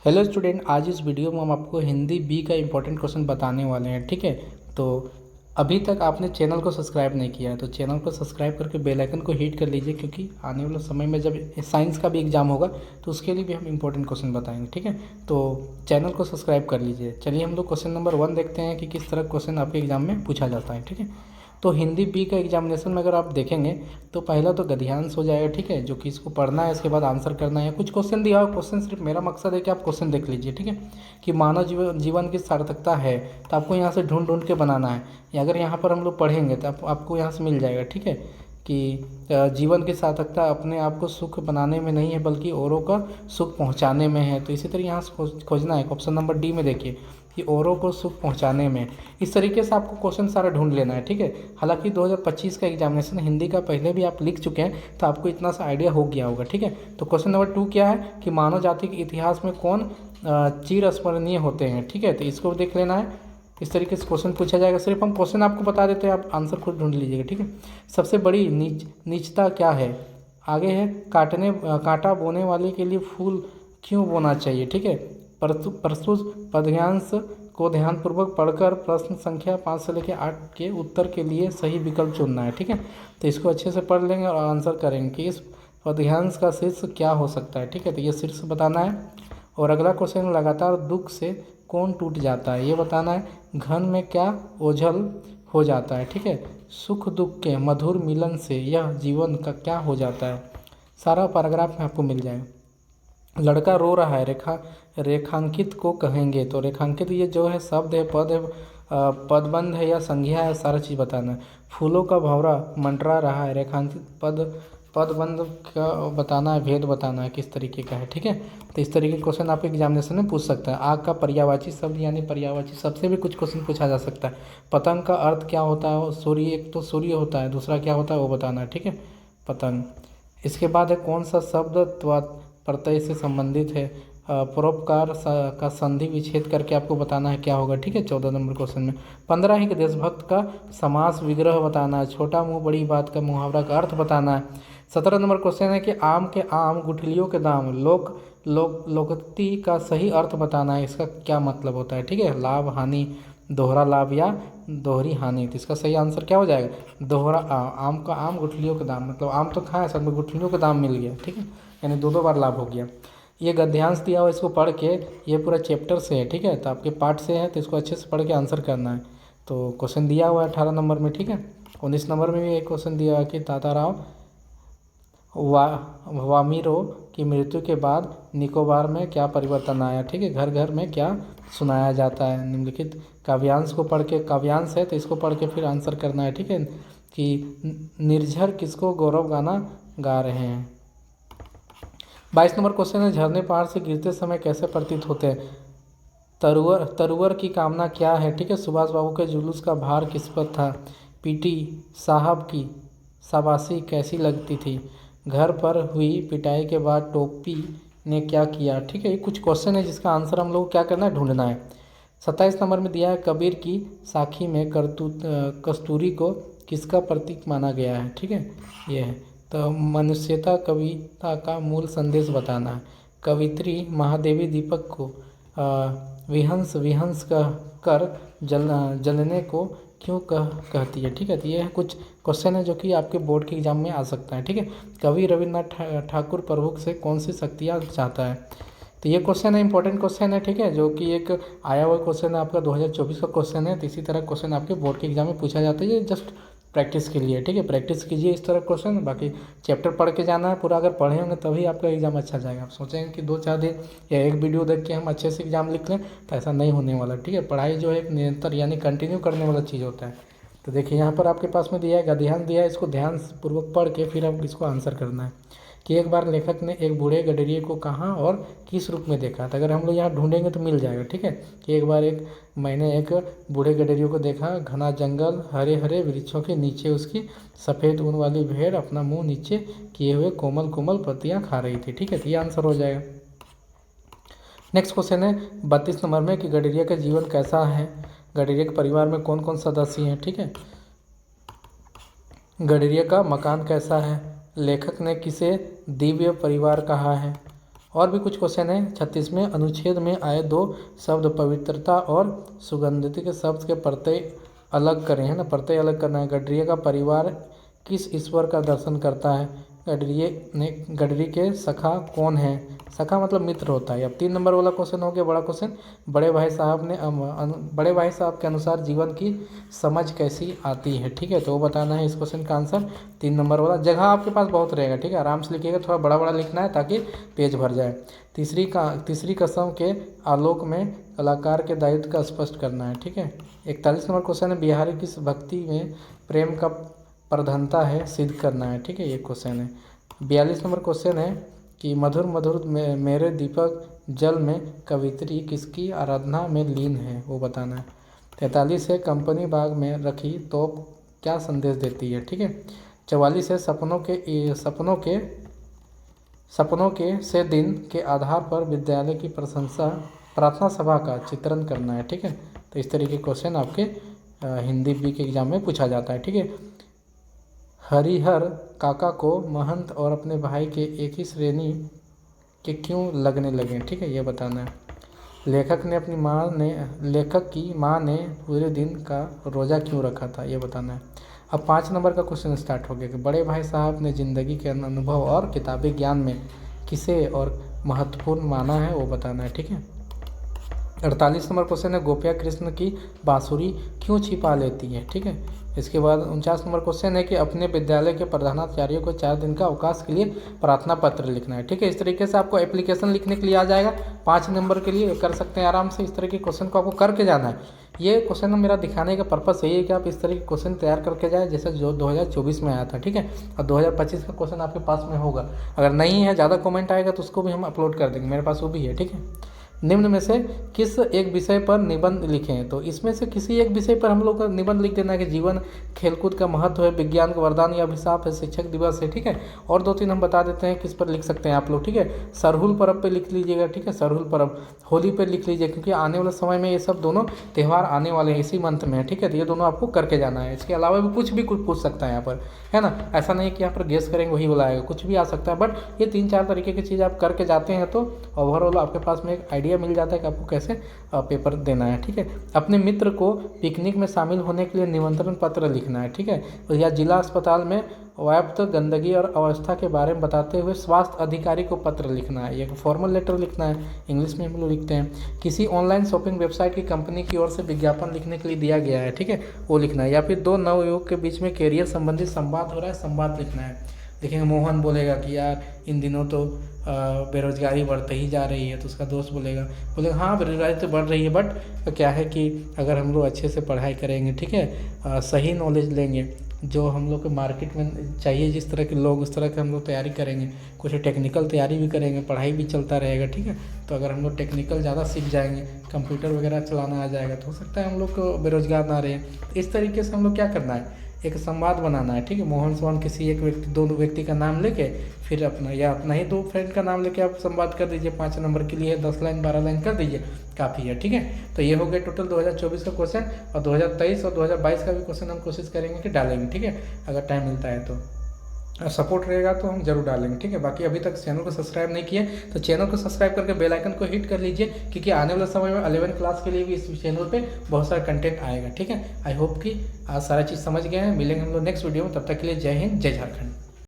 Hello student, आज इस video में हम आपको हिंदी बी का इम्पोर्टेंट क्वेश्चन बताने वाले हैं। ठीक है, तो अभी तक आपने चैनल को सब्सक्राइब नहीं किया है तो चैनल को सब्सक्राइब करके बेल आइकन को हिट कर लीजिए, क्योंकि आने वाले समय में जब साइंस का भी एग्जाम होगा तो उसके लिए भी हम इम्पोर्टेंट क्वेश्चन बताएंगे। ठीक है, तो चैनल को सब्सक्राइब कर लीजिए। चलिए हम लोग क्वेश्चन नंबर 1 देखते हैं कि किस तरह क्वेश्चन आपके एग्जाम में पूछा जाता है। ठीक है, तो हिंदी बी का एग्जामिनेशन में अगर आप देखेंगे तो पहला तो गद्यांश हो जाएगा। ठीक है, जो कि इसको पढ़ना है, इसके बाद आंसर करना है। कुछ क्वेश्चन दिया हुआ, क्वेश्चन सिर्फ मेरा मकसद है कि आप क्वेश्चन देख लीजिए। ठीक है, कि मानव जीवन की सार्थकता है, तो आपको यहाँ से ढूंढ ढूंढ के बनाना है। या अगर यहाँ पर हम लोग पढ़ेंगे तो आपको यहाँ से मिल जाएगा। ठीक है, कि जीवन की सार्थकता अपने आप को सुख बनाने में नहीं है बल्कि औरों का सुख पहुँचाने में है। तो इसी तरह यहाँ से खोजना है। ऑप्शन नंबर डी में देखिए कि औरों को सुख पहुंचाने में। इस तरीके से आपको क्वेश्चन सारा ढूंढ लेना है। ठीक है, हालांकि 2025 का एग्जामिनेशन हिंदी का पहले भी आप लिख चुके हैं तो आपको इतना सा आइडिया हो गया होगा। ठीक है, तो क्वेश्चन नंबर 2 क्या है कि मानव जाति के इतिहास में कौन चिरस्मरणीय होते हैं। ठीक है, तो इसको देख लेना है। इस तरीके से क्वेश्चन पूछा जाएगा। सिर्फ हम क्वेश्चन आपको बता देते हैं, आप आंसर खुद ढूंढ लीजिएगा। ठीक है, सबसे बड़ी नीचता क्या है। आगे है कांटा बोने वाले के लिए फूल क्यों बोना चाहिए। ठीक है, प्रस्तुत पद्यांश को ध्यानपूर्वक पढ़कर प्रश्न संख्या 5 से लेकर 8 के उत्तर के लिए सही विकल्प चुनना है। ठीक है, तो इसको अच्छे से पढ़ लेंगे और आंसर करेंगे कि इस पद्यांश का शीर्ष क्या हो सकता है। ठीक है, तो ये शीर्ष बताना है। और अगला क्वेश्चन, लगातार दुख से कौन टूट जाता है, ये बताना है। घन में क्या ओझल हो जाता है। ठीक है, सुख दुख के मधुर मिलन से यह जीवन का क्या हो जाता है। सारा पैराग्राफ में आपको मिल जाएगा। लड़का रो रहा है, रेखांकित को कहेंगे। तो रेखांकित ये जो है शब्द है, पद है, पदबंध है या संज्ञा है, सारा चीज़ बताना है। फूलों का भंवरा मंडरा रहा है, रेखांकित पदबंध का बताना है, भेद बताना है किस तरीके का है। ठीक है, तो इस तरीके के क्वेश्चन आप एग्जामिनेशन में पूछ सकता है। आग का पर्यायवाची शब्द यानी पर्यायवाची शब्द से भी कुछ क्वेश्चन पूछा जा सकता है। पतंग का अर्थ क्या होता है। सूर्य, एक तो सूर्य होता है, दूसरा क्या होता है वो बताना है। ठीक है, पतंग। इसके बाद है कौन सा शब्द प्रत्यय से संबंधित है। परोपकार का संधि विच्छेद करके आपको बताना है क्या होगा। ठीक है, 14 नंबर क्वेश्चन में। 15 है कि देशभक्त का समास विग्रह बताना है। छोटा मुंह बड़ी बात का मुहावरा का अर्थ बताना है। 17 नंबर क्वेश्चन है कि आम के आम गुठलियों के दाम, लोकोक्ति का सही अर्थ बताना है, इसका क्या मतलब होता है। ठीक है, लाभ हानि, दोहरा लाभ या दोहरी हानि। तो इसका सही आंसर क्या हो जाएगा, दोहरा आम का आम गुठलियों के दाम, मतलब आम तो खाए सब में गुठलियों के दाम मिल गया। ठीक है, यानी दो बार लाभ हो गया। ये गद्यांश दिया हुआ, इसको पढ़ के, ये पूरा चैप्टर से है। ठीक है, तो आपके पार्ट से है तो इसको अच्छे से पढ़ के आंसर करना है। तो क्वेश्चन दिया हुआ है 18 नंबर में। ठीक है, 19 नंबर में भी एक क्वेश्चन दिया हुआ है कि ताताराव वामीरो की मृत्यु के बाद निकोबार में क्या परिवर्तन आया। ठीक है, घर घर में क्या सुनाया जाता है। निम्नलिखित काव्यांश को पढ़ के, काव्यांश है तो इसको पढ़ के फिर आंसर करना है। ठीक है, कि निर्झर किसको गौरव गाना गा रहे हैं। 22 नंबर क्वेश्चन है, झरने पहाड़ से गिरते समय कैसे प्रतीत होते हैं। तरुवर की कामना क्या है। ठीक है, सुभाष बाबू के जुलूस का भार किस पर था। पीटी साहब की शाबाशी कैसी लगती थी। घर पर हुई पिटाई के बाद टोपी ने क्या किया। ठीक है, ये कुछ क्वेश्चन है जिसका आंसर हम लोग क्या करना है, ढूंढना है। 27 नंबर में दिया है, कबीर की साखी में कस्तूरी को किसका प्रतीक माना गया है। ठीक है, ये है। तो मनुष्यता कविता का मूल संदेश बताना है। कवित्री महादेवी दीपक को विहंस विहंस कर जलने को क्यों कहती है। ठीक है, तो ये कुछ क्वेश्चन है जो कि आपके बोर्ड के एग्जाम में आ सकता है। ठीक है, कवि रविन्द्रनाथ ठाकुर प्रभु से कौन सी शक्तियाँ चाहता है। तो ये क्वेश्चन है, इंपॉर्टेंट क्वेश्चन है। ठीक है, जो कि एक आया हुआ क्वेश्चन है आपका 2024 का क्वेश्चन है। तो इसी तरह क्वेश्चन आपके बोर्ड के एग्जाम में पूछा जाता है, ये जस्ट प्रैक्टिस के लिए। ठीक है, प्रैक्टिस कीजिए इस तरह क्वेश्चन। बाकी चैप्टर पढ़ के जाना है पूरा, अगर पढ़े होंगे तभी आपका एग्जाम अच्छा जाएगा। आप सोचेंगे कि 2-4 दिन या एक वीडियो देख के हम अच्छे से एग्जाम लिख लें, तो ऐसा नहीं होने वाला। ठीक है, पढ़ाई जो है एक निरंतर यानी कंटिन्यू करने वाला चीज़ होता है। तो देखिए यहाँ पर आपके पास में दिया है, ध्यान दिया है, इसको ध्यान पूर्वक पढ़ के फिर अब इसको आंसर करना है। कि एक बार लेखक ने एक बूढ़े गडरिये को कहाँ और किस रूप में देखा। तो अगर हम लोग यहाँ ढूंढेंगे तो मिल जाएगा। ठीक है, कि एक बार मैंने एक बूढ़े गडरिये को देखा, घना जंगल, हरे हरे वृक्षों के नीचे उसकी सफ़ेद ऊन वाली भेड़ अपना मुंह नीचे किए हुए कोमल कोमल पत्तियाँ खा रही थी। ठीक है, तो ये आंसर हो जाएगा। नेक्स्ट क्वेश्चन है 32 नंबर में कि गडरिया का जीवन कैसा है। गडरिया के परिवार में कौन कौन सदस्य हैं। ठीक है, गडरिया का मकान कैसा है। लेखक ने किसे दिव्य परिवार कहा है। और भी कुछ क्वेश्चन है 36वें अनुच्छेद में आए दो शब्द पवित्रता और सुगंधित के शब्द के प्रत्यय अलग करें, है ना, प्रत्यय अलग करना है। गडरिये का परिवार किस ईश्वर का दर्शन करता है? गडरी के सखा कौन है? सखा मतलब मित्र होता है। अब 3 नंबर वाला क्वेश्चन हो गया बड़ा क्वेश्चन। बड़े भाई साहब के अनुसार जीवन की समझ कैसी आती है? ठीक है, तो वो बताना है इस क्वेश्चन का आंसर 3 नंबर वाला। जगह आपके पास बहुत रहेगा, ठीक है, आराम से लिखिएगा, थोड़ा बड़ा बड़ा लिखना है ताकि पेज भर जाए। तीसरी कसम के आलोक में कलाकार के दायित्व का स्पष्ट करना है। ठीक है, 41 नंबर क्वेश्चन है बिहारी किस भक्ति में प्रेम का प्रधानता है सिद्ध करना है। ठीक है, ये क्वेश्चन है। 42 नंबर क्वेश्चन है कि मधुर मधुर मेरे दीपक जल में कवित्री किसकी आराधना में लीन है, वो बताना है। 43 है कंपनी बाग में रखी तोप क्या संदेश देती है। ठीक है, 44 है सपनों के से दिन के आधार पर विद्यालय की प्रार्थना सभा का चित्रण करना है। ठीक है, तो इस तरीके के क्वेश्चन आपके हिंदी बी के एग्जाम में पूछा जाता है। ठीक है, हरिहर काका को महंत और अपने भाई के एक ही श्रेणी के क्यों लगने लगे? ठीक है, ये बताना है। लेखक की माँ ने पूरे दिन का रोज़ा क्यों रखा था? ये बताना है। अब 5 नंबर का क्वेश्चन स्टार्ट हो गया कि बड़े भाई साहब ने ज़िंदगी के अनुभव और किताबी ज्ञान में किसे और महत्वपूर्ण माना है, वो बताना है। ठीक है, 48 नंबर क्वेश्चन है गोपिया कृष्ण की बांसुरी क्यों छिपा लेती है? ठीक है, इसके बाद 49 नंबर क्वेश्चन है कि अपने विद्यालय के प्रधानाचार्यों को 4 दिन का अवकाश के लिए प्रार्थना पत्र लिखना है। ठीक है, इस तरीके से आपको एप्लीकेशन लिखने के लिए आ जाएगा। 5 नंबर के लिए कर सकते हैं आराम से। इस तरह के क्वेश्चन को आपको करके जाना है। ये क्वेश्चन मेरा दिखाने का पर्पस यही है कि आप इस तरह के क्वेश्चन तैयार करके जाए जैसे जो 2024 में आया था। ठीक है, और 2025 का क्वेश्चन आपके पास में होगा। अगर नहीं है, ज़्यादा कमेंट आएगा तो उसको भी हम अपलोड कर देंगे, मेरे पास वो भी है। ठीक है, निम्न में से किस एक विषय पर निबंध लिखें? तो इसमें से किसी एक विषय पर हम लोग का निबंध लिख देना है कि जीवन खेलकूद का महत्व है, विज्ञान का वरदान या अभिशाप है, शिक्षक दिवस है। ठीक है, और 2-3 हम बता देते हैं किस पर लिख सकते हैं आप लोग। ठीक है, सरहुल पर्व पे लिख लीजिएगा। ठीक है, सरहुल पर्व। होली पे लिख लीजिए क्योंकि आने वाले समय में ये सब दोनों त्यौहार आने वाले हैं इसी मंथ में। ठीक है, तो ये दोनों आपको करके जाना है। इसके अलावा भी कुछ पूछ सकता है यहाँ पर, है ना, ऐसा नहीं कि यहाँ पर गेस करेंगे वही बुलाएगा, कुछ भी आ सकता है। बट ये 3-4 तरीके की चीज़ आप करके जाते हैं तो ओवरऑल आपके पास में एक आइडिया मिल जाता है कि आपको कैसे पेपर देना है। ठीक है, अपने मित्र को पिकनिक में शामिल होने के लिए निमंत्रण पत्र लिखना है। ठीक है, या जिला अस्पताल में व्याप्त गंदगी और अवस्था के बारे में बताते हुए स्वास्थ्य अधिकारी को पत्र लिखना है। एक फॉर्मल लेटर लिखना है, इंग्लिश में हम लोग लिखते हैं। किसी ऑनलाइन शॉपिंग वेबसाइट की कंपनी की ओर से विज्ञापन लिखने के लिए दिया गया है। ठीक है, वो लिखना है। या फिर 2 नवयुवक के बीच में कैरियर संबंधित संवाद हो रहा है, संवाद लिखना है। देखेंगे मोहन बोलेगा कि यार इन दिनों तो बेरोजगारी बढ़ती ही जा रही है, तो उसका दोस्त बोलेगा हाँ बेरोजगारी तो बढ़ रही है, बट क्या है कि अगर हम लोग अच्छे से पढ़ाई करेंगे, ठीक है, सही नॉलेज लेंगे, जो हम लोग को मार्केट में चाहिए जिस तरह के लोग, उस तरह के हम लोग तैयारी करेंगे, कुछ टेक्निकल तैयारी भी करेंगे, पढ़ाई भी चलता रहेगा। ठीक है, तो अगर हम लोग टेक्निकल ज़्यादा सीख जाएंगे, कंप्यूटर वगैरह चलाना आ जाएगा, तो हो सकता है हम लोग को बेरोजगार ना रहे। इस तरीके से हम लोग क्या करना है, एक संवाद बनाना है। ठीक है, मोहन सोहन किसी एक व्यक्ति 2 व्यक्ति का नाम लेके फिर अपना या अपना ही 2 फ्रेंड का नाम लेके आप संवाद कर दीजिए। 5 नंबर के लिए 10 लाइन 12 लाइन कर दीजिए, काफ़ी है। ठीक है, तो ये हो गया टोटल 2024 का क्वेश्चन, और 2023 और 2022 का भी क्वेश्चन हम कोशिश करेंगे कि डालेंगे। ठीक है, अगर टाइम मिलता है तो सपोर्ट रहेगा तो हम जरूर डालेंगे। ठीक है, बाकी अभी तक चैनल को सब्सक्राइब नहीं किए तो चैनल को सब्सक्राइब करके बेल आइकन को हिट कर लीजिए, क्योंकि आने वाले समय में 11 क्लास के लिए भी इस चैनल पे बहुत सारा कंटेंट आएगा। ठीक है, आई होप कि आज सारा चीज़ समझ गए हैं। मिलेंगे हम लोग नेक्स्ट वीडियो में, तब तक के लिए जय हिंद, जय झारखंड।